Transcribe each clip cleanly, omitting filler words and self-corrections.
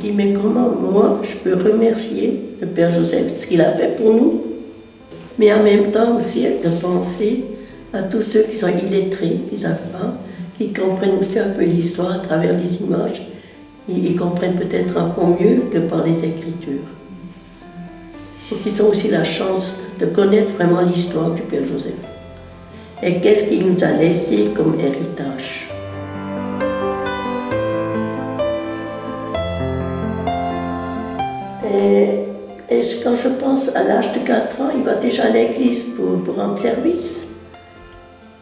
dis, mais comment moi je peux remercier le Père Joseph, ce qu'il a fait pour nous, mais en même temps aussi de penser à tous ceux qui sont illettrés, qui ne savent pas, qui comprennent aussi un peu l'histoire à travers les images. Ils comprennent peut-être encore mieux que par les Écritures. Donc ils ont aussi la chance de connaître vraiment l'histoire du Père Joseph. Et qu'est-ce qu'il nous a laissé comme héritage. Et quand je pense à l'âge de 4 ans, il va déjà à l'église pour rendre service.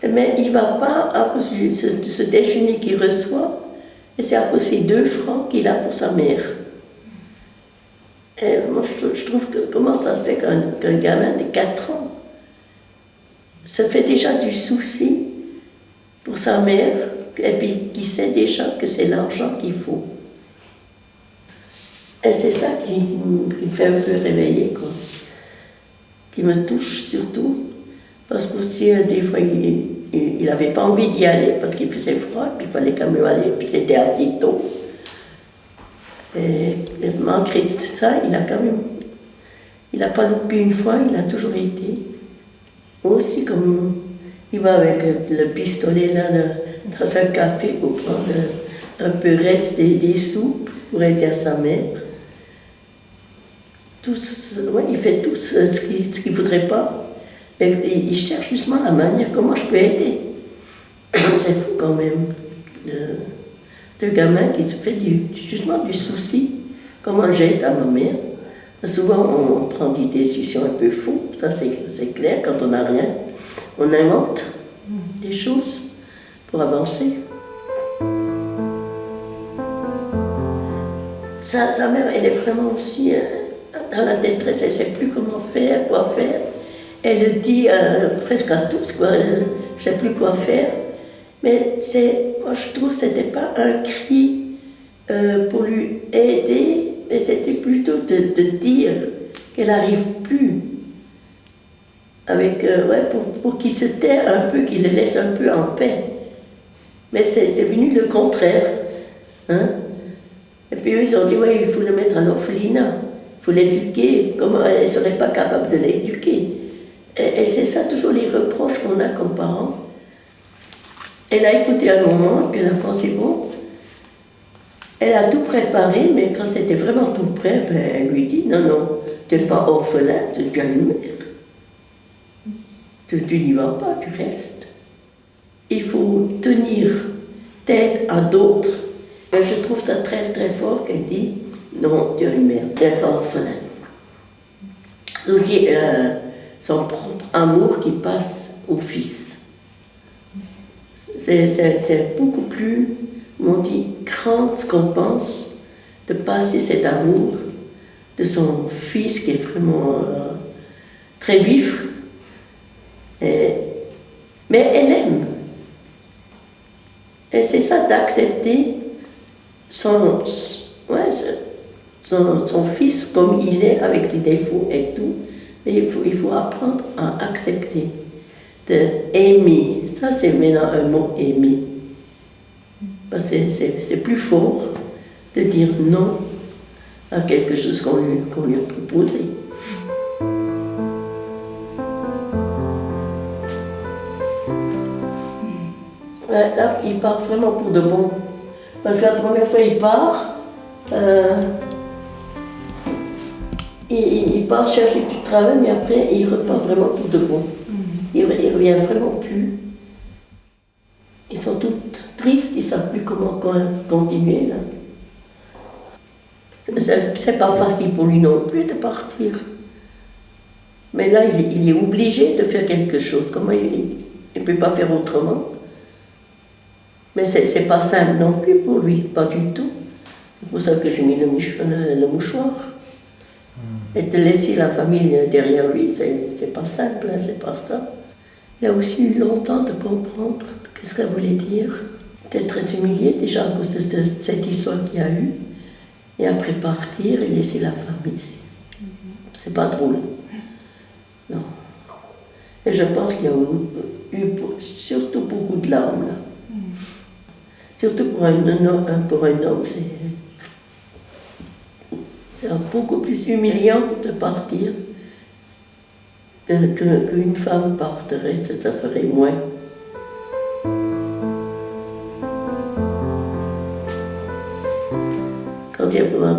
Mais il ne va pas à cause de ce déjeuner qu'il reçoit, et c'est à cause des 2 francs qu'il a pour sa mère. Et moi, je trouve que comment ça se fait qu'un gamin de 4 ans se fait déjà du souci pour sa mère, et puis qui sait déjà que c'est l'argent qu'il faut. Et c'est ça qui me fait un peu réveiller, quoi. Qui me touche surtout, parce qu'aussi, des fois, il n'avait pas envie d'y aller parce qu'il faisait froid, puis il fallait quand même aller, puis c'était assez tôt. Et malgré ça, il n'a pas loupé une fois, il a toujours été. Aussi, comme il va avec le pistolet là, dans un café pour prendre un peu reste des sous pour aider à sa mère. Il fait tout ce qu'il ne voudrait pas. Et il cherche justement la manière comment je peux aider. C'est fou quand même, de gamin qui se fait justement du souci. Comment j'aide à ma mère. Souvent on prend des décisions un peu fous, ça c'est clair, quand on n'a rien. On invente des choses pour avancer. Sa mère, elle est vraiment aussi dans la détresse, elle ne sait plus comment faire, quoi faire. Elle le dit presque à tous, quoi. Je ne sais plus quoi faire. Mais moi je trouve que ce n'était pas un cri pour lui aider, mais c'était plutôt de dire qu'elle n'arrive plus. Pour qu'il se taise un peu, qu'il le laisse un peu en paix. Mais c'est venu le contraire. Hein? Et puis eux, ils ont dit, il faut le mettre à l'orphelinat, il faut l'éduquer. Comment elle ne serait pas capable de l'éduquer? Et c'est ça toujours les reproches qu'on a comme parents. Elle a écouté un moment, puis elle a pensé, bon, elle a tout préparé, mais quand c'était vraiment tout prêt, elle lui dit, non, tu n'es pas orphelin, tu as une mère. Tu n'y vas pas, tu restes. Il faut tenir tête à d'autres. Et je trouve ça très très fort qu'elle dit, non, tu as une mère, tu n'es pas orphelin. Aussi, son propre amour qui passe au fils. C'est beaucoup plus, on dit, grand ce qu'on pense, de passer cet amour de son fils qui est vraiment très vif. Mais elle aime. Et c'est ça d'accepter son fils comme il est, avec ses défauts et tout. Mais il faut apprendre à accepter, d'aimer. Ça, c'est maintenant un mot, aimer. C'est plus fort de dire non à quelque chose qu'on lui a proposé. Là, il part vraiment pour de bon. Parce que la première fois, il part, il part chercher du travail, mais après, il repart vraiment pour de bon. Il revient vraiment plus. Ils sont tous tristes, ils ne savent plus comment continuer. Là. C'est pas facile pour lui non plus de partir. Mais là, il est obligé de faire quelque chose. Comment il ne peut pas faire autrement? Mais c'est pas simple non plus pour lui, pas du tout. C'est pour ça que j'ai mis le mouchoir. Et de laisser la famille derrière lui, c'est pas simple, hein, c'est pas ça. Il a aussi eu longtemps de comprendre qu'est-ce qu'elle voulait dire. D'être très humilié déjà à cause de cette histoire qu'il y a eu. Et après partir et laisser la famille. C'est pas drôle. Non. Et je pense qu'il y a eu surtout beaucoup de larmes là. Surtout pour un homme, c'est... C'est beaucoup plus humiliant de partir qu'une femme partirait, ça ferait moins.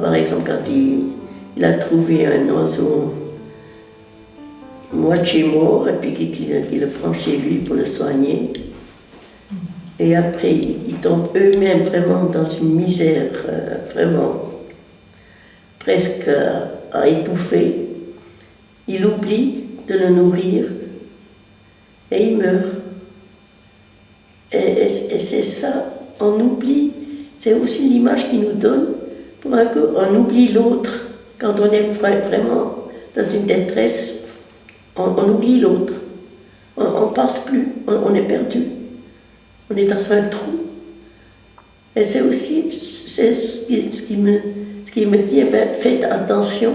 Par exemple, quand il a trouvé un oiseau moitié mort et puis qu'il le prend chez lui pour le soigner, et après ils tombent eux-mêmes vraiment dans une misère vraiment presque à étouffer, il oublie de le nourrir et il meurt. Et c'est ça, on oublie, c'est aussi l'image qu'il nous donne pour qu'on oublie l'autre. Quand on est vraiment dans une détresse, on oublie l'autre. On ne pense plus, on est perdu. On est dans un trou. Et c'est aussi ce qui me dit, eh bien, faites attention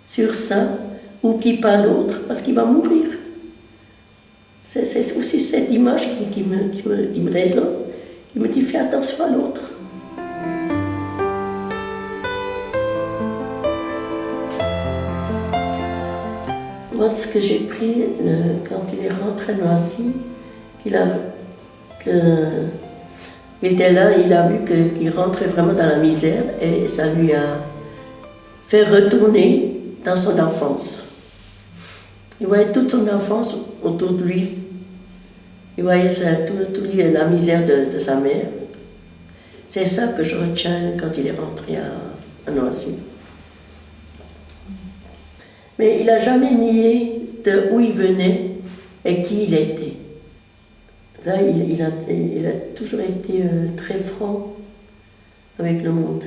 sur ça. N'oublie pas l'autre parce qu'il va mourir. C'est aussi cette image qui me résonne, qui me dit fais attention à l'autre. Moi, ce que j'ai pris quand il est rentré à Noisy, il était là, il a vu qu'il rentrait vraiment dans la misère et ça lui a fait retourner dans son enfance. Il voyait toute son enfance autour de lui. Il voyait toute la misère de sa mère. C'est ça que je retiens quand il est rentré à Noisy. Mais il n'a jamais nié de où il venait et qui il était. Là, il a toujours été très franc avec le monde.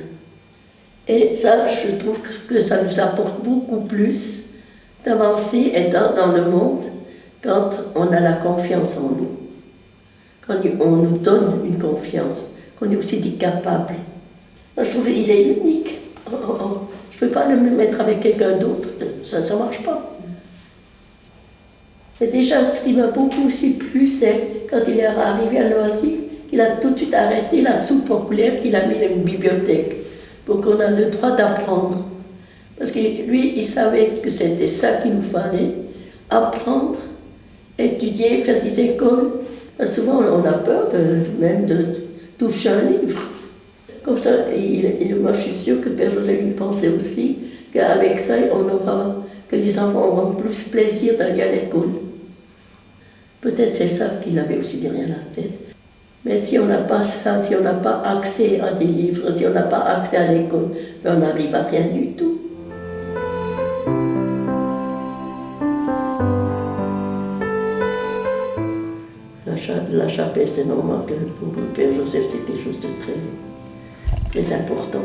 Et ça, je trouve que ça nous apporte beaucoup plus d'avancer et dans le monde quand on a la confiance en nous. Quand on nous donne une confiance, qu'on est aussi dit capable. Moi, je trouve qu'il est unique. Je ne peux pas le mettre avec quelqu'un d'autre, ça ne marche pas. Et déjà, ce qui m'a beaucoup aussi plu, c'est quand il est arrivé à Noisy, qu'il a tout de suite arrêté la soupe populaire qu'il a mis dans une bibliothèque, pour qu'on ait le droit d'apprendre. Parce que lui, il savait que c'était ça qu'il nous fallait, apprendre, étudier, faire des écoles. Souvent, on a peur même de toucher un livre. Comme ça, moi je suis sûre que Père Joseph il pensait aussi qu'avec ça, que les enfants auront plus plaisir d'aller à l'école. Peut-être c'est ça qu'il avait aussi derrière la tête. Mais si on n'a pas ça, si on n'a pas accès à des livres, si on n'a pas accès à l'école, ben on n'arrive à rien du tout. La chapelle, c'est normal que pour le Père Joseph, c'est quelque chose de très important.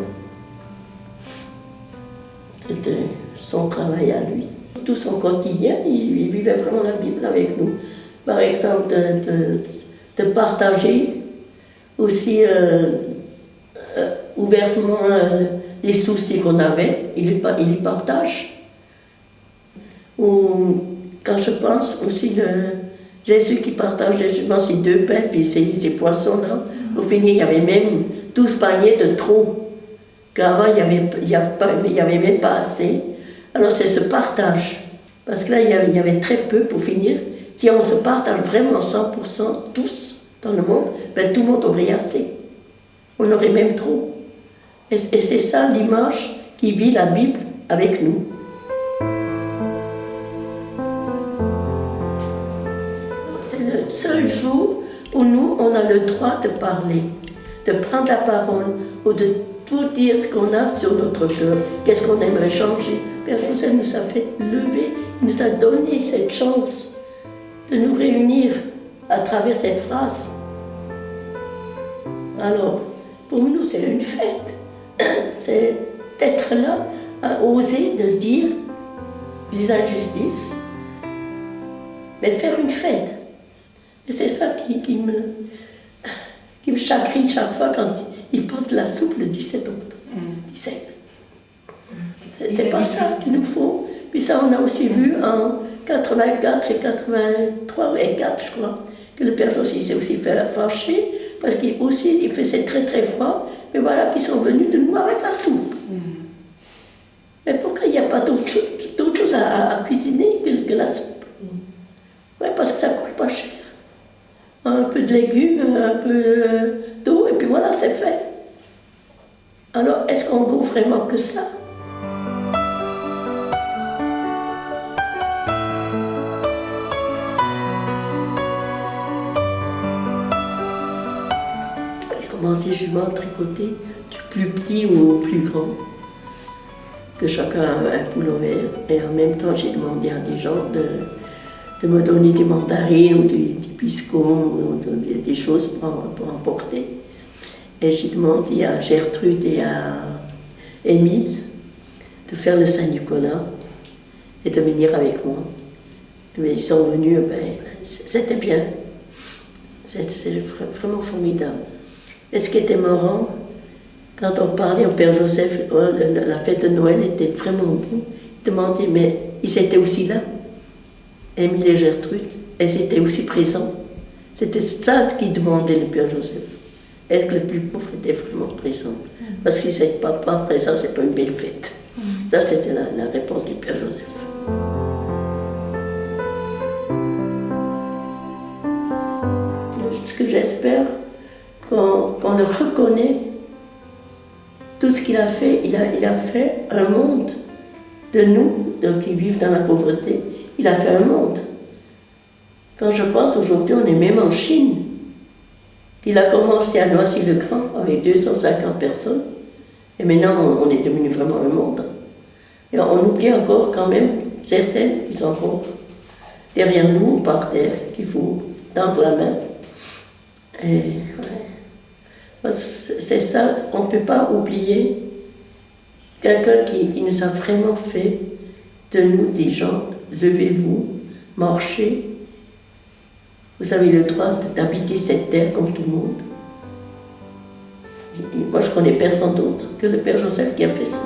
C'était son travail à lui. Tout son quotidien, il vivait vraiment la Bible avec nous. Par exemple, de partager aussi ouvertement les soucis qu'on avait, il les partage. Ou quand je pense aussi Jésus qui partageait justement ses 2 pains et ses poissons-là, au final, il y avait même 12 paniers de trop. Qu'avant, il n'y avait même pas assez. Alors c'est ce partage. Parce que là, il y avait très peu pour finir. Si on se partage vraiment 100% tous dans le monde, ben, tout le monde aurait assez. On aurait même trop. Et c'est ça l'image qui vit la Bible avec nous. C'est le seul jour où nous, on a le droit de parler, de prendre la parole, ou de tout dire ce qu'on a sur notre cœur, qu'est-ce qu'on aimerait changer. Père Joseph nous a fait lever, il nous a donné cette chance de nous réunir à travers cette phrase. Alors, pour nous, c'est une fête. C'est d'être là, à oser de dire les injustices, mais faire une fête. Et c'est ça qui me chagrine chaque fois quand il porte la soupe le 17 octobre. 17. C'est pas ça qu'il nous faut. Puis ça, on a aussi vu en 84 et 83 et 4, je crois, que le Père Joseph s'est aussi fait fâcher, parce qu'il faisait très très froid, mais voilà qu'ils sont venus de nous avec la soupe. Mais pourquoi il n'y a pas d'autre chose à cuisiner que la soupe? Oui, parce que ça ne coûte pas cher. Un peu de légumes, un peu d'eau, et puis voilà, c'est fait. Alors, est-ce qu'on vaut vraiment que ça? J'ai commencé justement à tricoter du plus petit au plus grand, que chacun a un pullover, et en même temps j'ai demandé à des gens de me donner des mandarines ou des biscottes ou des choses pour emporter. Et j'ai demandé à Gertrude et à Émile de faire le Saint-Nicolas et de venir avec moi. Mais ils sont venus, c'était bien. C'était vraiment formidable. Et ce qui était marrant, quand on parlait au Père Joseph, la fête de Noël était vraiment beau, il demandait, mais ils étaient aussi là, Émile et Gertrude, elles étaient aussi présents. C'était ça ce qu'il demandait le Père Joseph. Est-ce que le plus pauvre était vraiment présent? Parce qu'il n'était pas présent, c'est pas une belle fête. Ça, c'était la réponse du Père Joseph. Ce que j'espère, qu'on le reconnaît, tout ce qu'il a fait, il a fait un monde de nous, qui vivent dans la pauvreté, il a fait un monde. Quand je pense aujourd'hui, on est même en Chine. Il a commencé à Noisy-le-Grand avec 250 personnes, et maintenant on est devenu vraiment un monde. Et on oublie encore quand même certaines qui sont encore derrière nous, par terre, qu'il faut tendre la main. Et ouais. C'est ça, on ne peut pas oublier quelqu'un qui nous a vraiment fait de nous des gens. Levez-vous, marchez. Vous avez le droit d'habiter cette terre comme tout le monde. Et moi, je ne connais personne d'autre que le Père Joseph qui a fait ça.